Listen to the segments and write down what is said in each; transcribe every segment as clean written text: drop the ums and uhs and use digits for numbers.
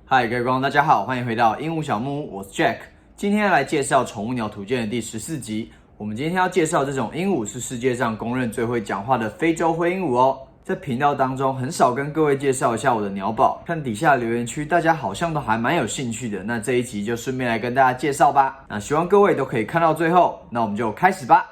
嗨，各位观众，大家好，欢迎回到鹦鹉小木屋，我是 Jack。今天要来介绍《宠物鸟图鉴》的第14集。我们今天要介绍这种鹦鹉是世界上公认最会讲话的非洲灰鹦鹉哦。在频道当中很少跟各位介绍一下我的鸟宝，看底下留言区，大家好像都还蛮有兴趣的。那这一集就顺便来跟大家介绍吧。那希望各位都可以看到最后。那我们就开始吧。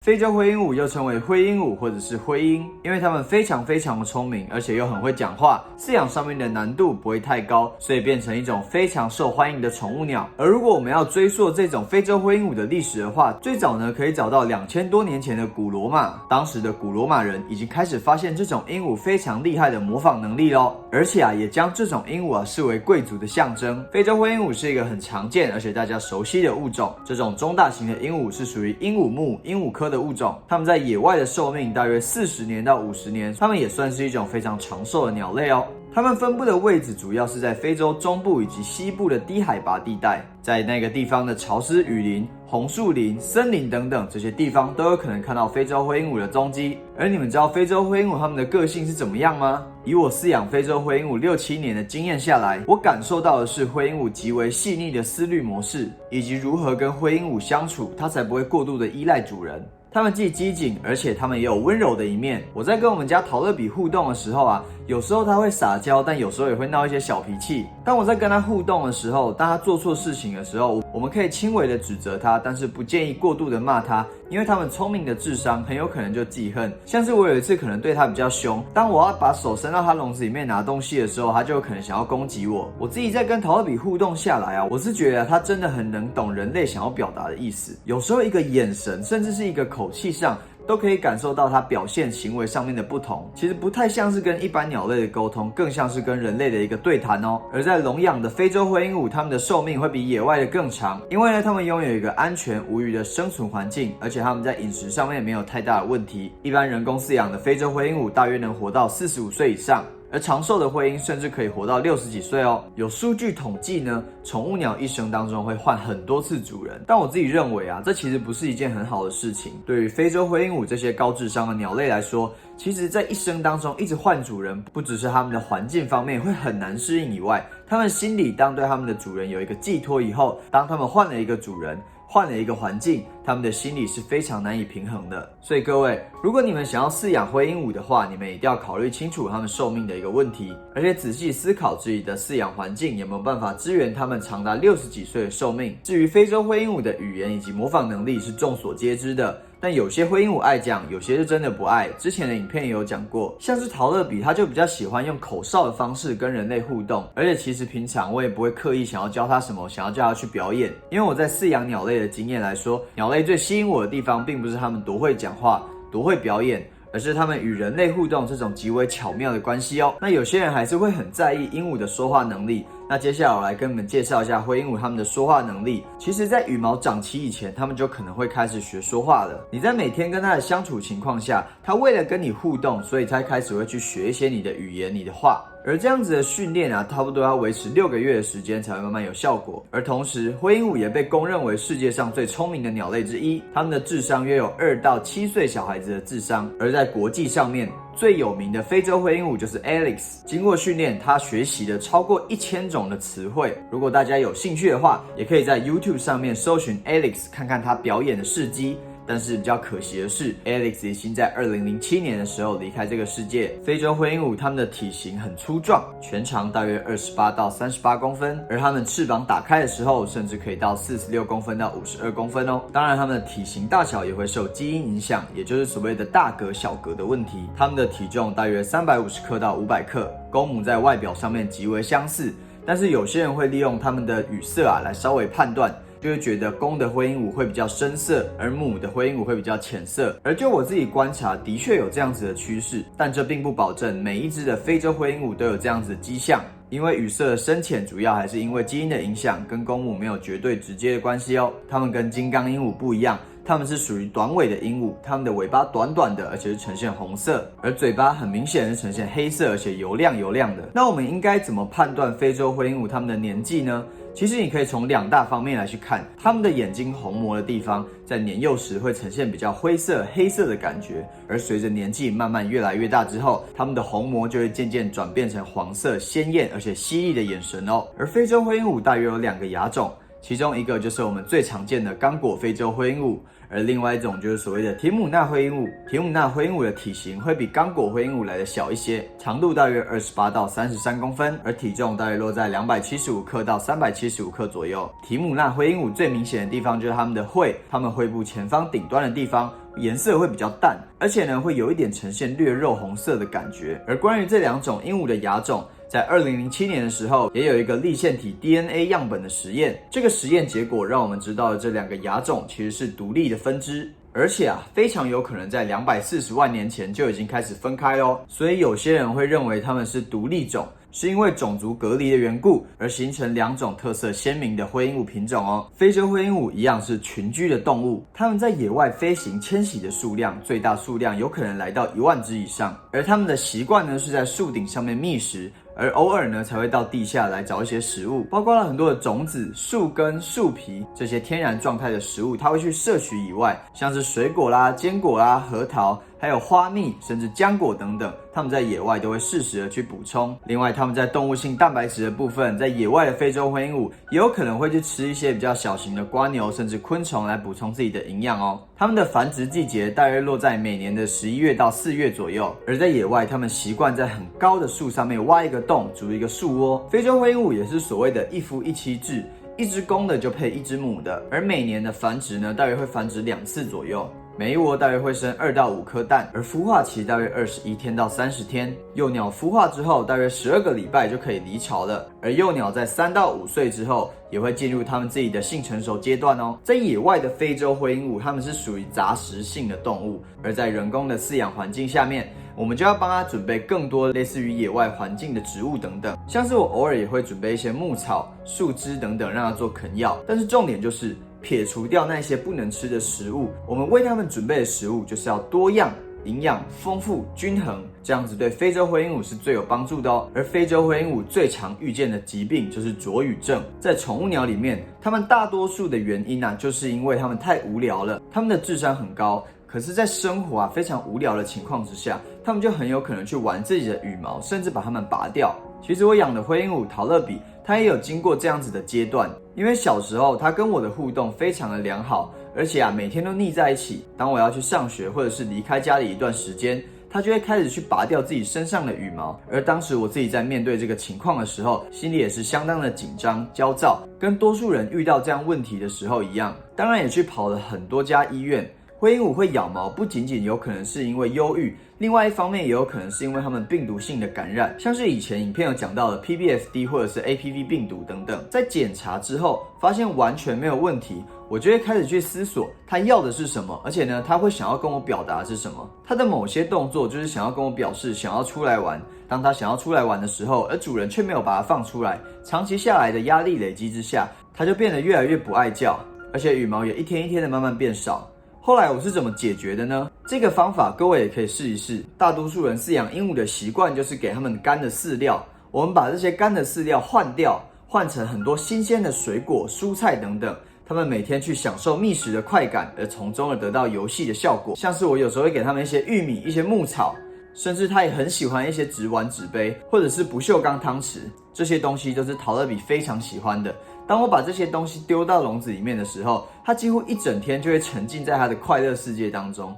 非洲灰鹦鹉又称为灰鹦鹉或者是灰鹰，因为它们非常的聪明，而且又很会讲话，饲养上面的难度不会太高，所以变成一种非常受欢迎的宠物鸟。而如果我们要追溯这种非洲灰鹦鹉的历史的话，最早呢可以找到2000多年前的古罗马，当时的古罗马人已经开始发现这种鹦鹉非常厉害的模仿能力咯，而且也将这种鹦鹉视为贵族的象征。非洲灰鹦鹉是一个很常见而且大家熟悉的物种，这种中大型的鹦鹉是属于鹦鹉目鹦鹉科的物种，它们在野外的寿命大约40年到50年，它们也算是一种非常长寿的鸟类哦。它们分布的位置主要是在非洲中部以及西部的低海拔地带，在那个地方的潮湿雨林、红树林、森林等等这些地方都有可能看到非洲灰鹦鹉的踪迹。而你们知道非洲灰鹦鹉它们的个性是怎么样吗？以我饲养非洲灰鹦鹉6-7年的经验下来，我感受到的是灰鹦鹉极为细腻的思虑模式，以及如何跟灰鹦鹉相处，它才不会过度的依赖主人。它们既机警，而且它们也有温柔的一面。我在跟我们家陶乐比互动的时候有时候它会撒娇，但有时候也会闹一些小脾气。当我在跟它互动的时候，当它做错事情的时候，我们可以轻微的指责它，但是不建议过度的骂它，因为它们聪明的智商很有可能就记恨。像是我有一次可能对它比较凶，当我要把手伸到它笼子里面拿东西的时候，它就有可能想要攻击我。我自己在跟陶乐比互动下来我是觉得它真的很能懂人类想要表达的意思。有时候一个眼神，甚至是一个口气上，都可以感受到它表现行为上面的不同，其实不太像是跟一般鸟类的沟通，更像是跟人类的一个对谈哦。而在笼养的非洲灰鹦鹉，它们的寿命会比野外的更长，因为呢，它们拥有一个安全无虞的生存环境，而且它们在饮食上面没有太大的问题。一般人工饲养的非洲灰鹦鹉大约能活到45岁以上。而长寿的灰鹰甚至可以活到60几岁哦。有数据统计呢，宠物鸟一生当中会换很多次主人，但我自己认为这其实不是一件很好的事情。对于非洲灰鹦鹉这些高智商的鸟类来说，其实在一生当中一直换主人，不只是他们的环境方面会很难适应以外，他们心里当对他们的主人有一个寄托以后，当他们换了一个主人，换了一个环境，他们的心理是非常难以平衡的。所以各位，如果你们想要饲养灰鹦鹉的话，你们一定要考虑清楚它们寿命的一个问题，而且仔细思考自己的饲养环境有没有办法支援它们长达60几岁的寿命。至于非洲灰鹦鹉的语言以及模仿能力是众所皆知的，但有些灰鹦鹉爱讲，有些是真的不爱。之前的影片也有讲过，像是陶乐比，他就比较喜欢用口哨的方式跟人类互动，而且其实平常我也不会刻意想要教他什么，想要叫他去表演。因为我在饲养鸟类的经验来说，鸟类最吸引我的地方并不是他们多会讲话，多会表演，而是他们与人类互动这种极为巧妙的关系哦。那有些人还是会很在意鹦鹉的说话能力，那接下来我来跟你们介绍一下灰鹦鹉它们的说话能力。其实在羽毛长齐以前，它们就可能会开始学说话了。你在每天跟它的相处情况下，它为了跟你互动，所以才开始会去学一些你的语言、你的话。而这样子的训练差不多要维持6个月的时间才会慢慢有效果。而同时，灰鹦鹉也被公认为世界上最聪明的鸟类之一，它们的智商约有2到7岁小孩子的智商。而在国际上面，最有名的非洲灰鹦鹉就是 Alex， 经过训练，它学习了超过1000种的词汇。如果大家有兴趣的话，也可以在 YouTube 上面搜寻 Alex， 看看它表演的事迹。但是比较可惜的是 ，Alex 已经在2007年的时候离开这个世界。非洲灰鹦鹉它们的体型很粗壮，全长大约28到38公分，而它们翅膀打开的时候，甚至可以到46公分到52公分哦。当然，它们的体型大小也会受基因影响，也就是所谓的大格小格的问题。它们的体重大约350克到500克，公母在外表上面极为相似，但是有些人会利用它们的语色来稍微判断。就会觉得公的灰鹦鹉会比较深色，而母的灰鹦鹉会比较浅色。而就我自己观察，的确有这样子的趋势，但这并不保证每一只的非洲灰鹦鹉都有这样子的迹象。因为语色的深浅主要还是因为基因的影响，跟公母没有绝对直接的关系哦。它们跟金刚鹦鹉不一样，它们是属于短尾的鹦鹉，它们的尾巴短短的，而且是呈现红色，而嘴巴很明显是呈现黑色，而且油亮油亮的。那我们应该怎么判断非洲灰鹦鹉它们的年纪呢？其实你可以从2大方面来去看，它们的眼睛虹膜的地方，在年幼时会呈现比较灰色、黑色的感觉，而随着年纪慢慢越来越大之后，它们的虹膜就会渐渐转变成黄色、鲜艳而且犀利的眼神哦。而非洲灰鹦鹉大约有2个亚种，其中一个就是我们最常见的刚果非洲灰鹦鹉，而另外一种就是所谓的提姆纳灰鹦鹉。提姆纳灰鹦鹉的体型会比刚果灰鹦鹉来的小一些，长度大约28到33公分，而体重大约落在275克到375克左右。提姆纳灰鹦鹉最明显的地方就是它们的喙，它们喙部前方顶端的地方颜色会比较淡，而且呢会有一点呈现略肉红色的感觉。而关于这2种鹦鹉的亚种，在2007年的时候，也有一个粒线体 DNA 样本的实验。这个实验结果让我们知道了这2个亚种其实是独立的分支，而且非常有可能在240万年前就已经开始分开咯。所以有些人会认为它们是独立种，是因为种族隔离的缘故而形成2种特色鲜明的灰鹦鹉品种哦。非洲灰鹦鹉一样是群居的动物，它们在野外飞行迁徙的数量，最大数量有可能来到1万只以上。而它们的习惯呢，是在树顶上面觅食，而偶尔呢才会到地下来找一些食物，包括了很多的种子、树根、树皮这些天然状态的食物，它会去摄取以外，像是水果啦、坚果啦、核桃，还有花蜜，甚至浆果等等，它们在野外都会适时的去补充。另外，它们在动物性蛋白质的部分，在野外的非洲灰鹦鹉也有可能会去吃一些比较小型的蝸牛，甚至昆虫来补充自己的营养哦。它们的繁殖季节大约落在每年的11月到4月左右，而在野外，它们习惯在很高的树上面挖一个洞，筑一个树窝。非洲灰鹦鹉也是所谓的一夫一妻制，一只公的就配一只母的，而每年的繁殖呢，大约会繁殖2次左右。每一窝大约会生2到5颗蛋，而孵化期大约21天到30天。幼鸟孵化之后，大约12个礼拜就可以离巢了。而幼鸟在3到5岁之后，也会进入它们自己的性成熟阶段哦。在野外的非洲灰鹦鹉，它们是属于杂食性的动物，而在人工的饲养环境下面，我们就要帮它准备更多类似于野外环境的植物等等，像是我偶尔也会准备一些牧草、树枝等等，让它做啃药。但是重点就是撇除掉那些不能吃的食物，我们为它们准备的食物就是要多样、营养丰富、均衡，这样子对非洲灰鹦鹉是最有帮助的哦。而非洲灰鹦鹉最常遇见的疾病就是啄羽症，在宠物鸟里面，它们大多数的原因就是因为它们太无聊了，它们的智商很高，可是在生活非常无聊的情况之下，它们就很有可能去玩自己的羽毛，甚至把它们拔掉。其实我养的灰鹦鹉陶乐比，它也有经过这样子的阶段，因为小时候它跟我的互动非常的良好，而且每天都腻在一起。当我要去上学或者是离开家里一段时间，它就会开始去拔掉自己身上的羽毛。而当时我自己在面对这个情况的时候，心里也是相当的紧张、焦躁，跟多数人遇到这样问题的时候一样。当然也去跑了很多家医院。灰鹦鹉会咬毛，不仅仅有可能是因为忧郁，另外一方面也有可能是因为它们病毒性的感染，像是以前影片有讲到的 PBFD 或者是 APV 病毒等等。在检查之后发现完全没有问题，我就会开始去思索它要的是什么，而且呢，它会想要跟我表达的是什么。它的某些动作就是想要跟我表示想要出来玩，当它想要出来玩的时候，而主人却没有把它放出来，长期下来的压力累积之下，它就变得越来越不爱叫，而且羽毛也一天一天的慢慢变少。后来我是怎么解决的呢？这个方法各位也可以试一试。大多数人饲养鹦鹉的习惯就是给它们干的饲料，我们把这些干的饲料换掉，换成很多新鲜的水果、蔬菜等等，它们每天去享受觅食的快感，而从中而得到游戏的效果。像是我有时候会给它们一些玉米、一些牧草，甚至它也很喜欢一些纸碗、纸杯，或者是不锈钢汤匙，这些东西都是陶乐比非常喜欢的。当我把这些东西丢到笼子里面的时候，它几乎一整天就会沉浸在它的快乐世界当中。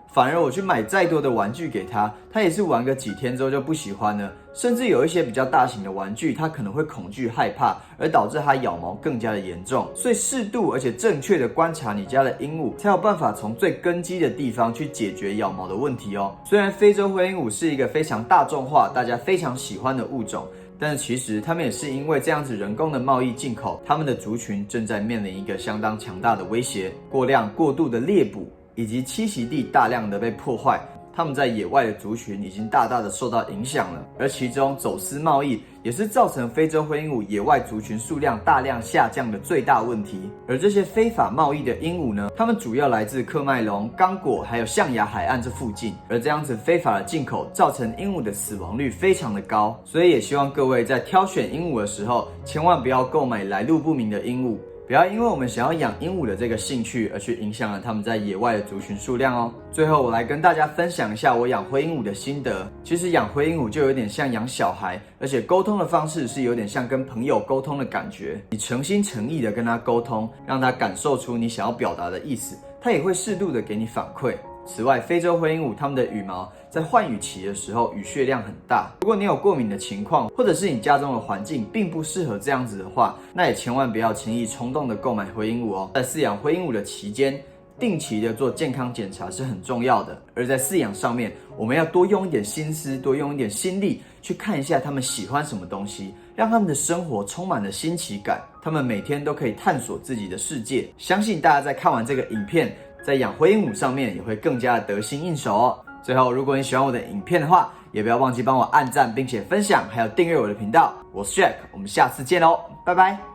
反而我去买再多的玩具给它，它也是玩个几天之后就不喜欢了。甚至有一些比较大型的玩具，它可能会恐惧害怕，而导致它咬毛更加的严重。所以适度而且正确的观察你家的鹦鹉，才有办法从最根基的地方去解决咬毛的问题哦。虽然非洲灰鹦鹉是一个非常大众化、大家非常喜欢的物种，但是其实他们也是因为这样子人工的贸易进口，他们的族群正在面临一个相当强大的威胁。过量过度的猎捕以及栖息地大量的被破坏，它们在野外的族群已经大大的受到影响了，而其中走私贸易也是造成非洲灰鹦鹉野外族群数量大量下降的最大问题。而这些非法贸易的鹦鹉呢，它们主要来自喀麦隆、刚果还有象牙海岸这附近，而这样子非法的进口造成鹦鹉的死亡率非常的高，所以也希望各位在挑选鹦鹉的时候，千万不要购买来路不明的鹦鹉。不要因为我们想要养鹦鹉的这个兴趣而去影响了它们在野外的族群数量哦。最后我来跟大家分享一下我养灰鹦鹉的心得。其实养灰鹦鹉就有点像养小孩，而且沟通的方式是有点像跟朋友沟通的感觉。你诚心诚意的跟它沟通，让它感受出你想要表达的意思，它也会适度的给你反馈。此外，非洲灰鹦鹉它们的羽毛在换羽期的时候羽屑量很大，如果你有过敏的情况，或者是你家中的环境并不适合这样子的话，那也千万不要轻易冲动的购买灰鹦鹉哦。在饲养灰鹦鹉的期间，定期的做健康检查是很重要的。而在饲养上面，我们要多用一点心思，多用一点心力去看一下他们喜欢什么东西，让他们的生活充满了新奇感，他们每天都可以探索自己的世界。相信大家在看完这个影片，在养灰鹦鹉上面也会更加的得心应手哦。最后，如果你喜欢我的影片的话，也不要忘记帮我按赞，并且分享，还有订阅我的频道。我是 Jack，我们下次见喽，拜拜。